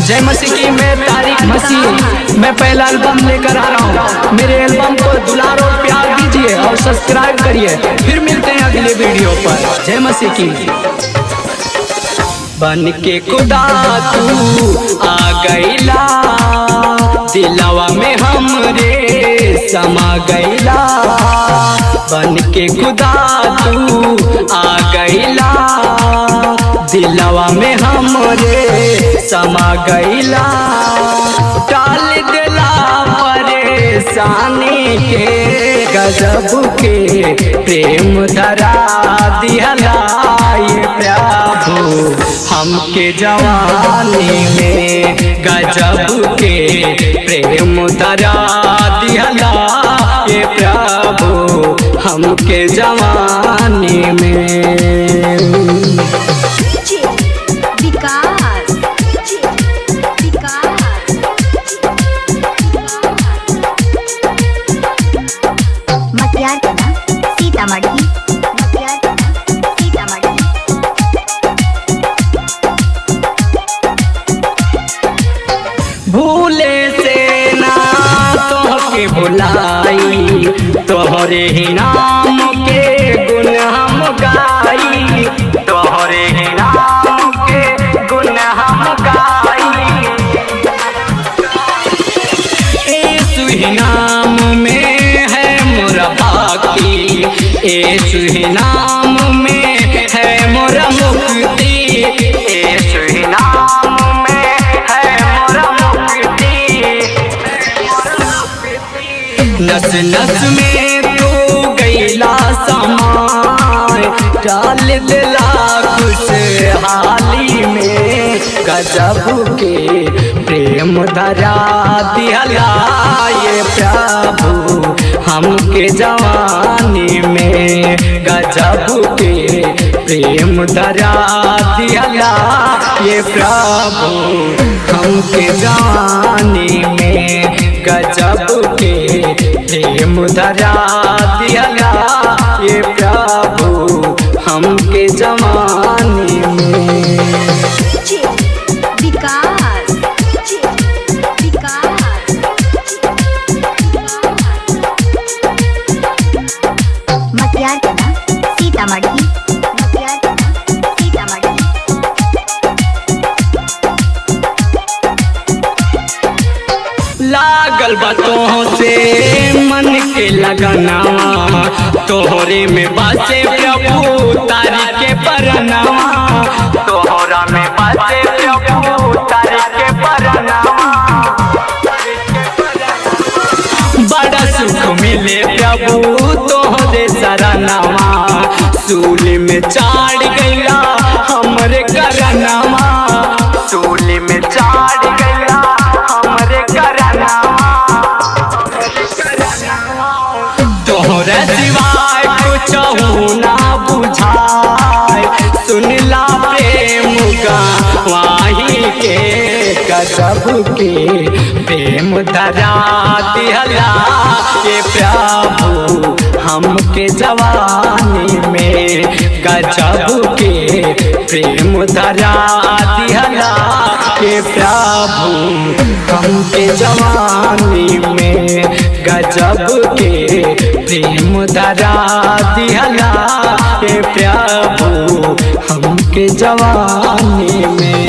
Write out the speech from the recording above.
जय मसीह की मैं तारीख मसीह मैं पहला एल्बम लेकर आ रहा हूँ। मेरे एल्बम को दुलार और प्यार दीजिए और सब्सक्राइब करिए। फिर मिलते हैं अगले वीडियो पर। जय मसीह की। बन के खुदा तू आ गईला, दिलवा में हमरे समा गईला। बन के खुदा तू आ गईला, दिलवा में हमरे समा गईला। टाल दिला परेशानी के, गजब के प्रेम धरा दिहला ये प्रभु हमके जवानी में। गजब के प्रेम धरा दिहला ये प्रभु हमके जवानी में। सीतामढ़ी भूले से ना तोहके भुलाई, तोहरे ही नाम के गुण हम गाई। तोहरे ही नाम के गुण हम गाई। यीशु ही नाम में है मोरा भक्ति, यीशु ही नाम में है मोरा मुक्ति। यीशु ही नाम में है मोरा मुक्ति। नस नस में तू गईला समाय, डाल दिला खुशहाली में। गजब के प्रेम धरा दिहला ये प्रभु हमके जवानी में। गजब के प्रेम धरा दिहला ये प्रभु हमके जवानी में। गजब के प्रेम धरा दिहला ये प्रभु हमके जवानी में। सीतामढ़ी लागल बातों से मन के लगनावा, तोहरे में बासे प्रभु तारी के परनावा। तोहरा में बासे प्रभु तारी के परनावा। बड़ा सुख मिले प्रभु तोहरे सरनावा। सूल में चाड़ गईला हमरे करनावा। सूल में चाड़ गईला हमरे करनावा। तोहरे सिवाय कुछ ना बुझाए, सुनला प्रेम गवाही के। गजब के प्रेम धरा दिहला ये प्रभु हमके जवानी में। गजब के प्रेम धरा दिहला ये प्रभु हमके जवानी में। गजब के प्रेम धरा दिहला ये प्रभु हमके जवानी में।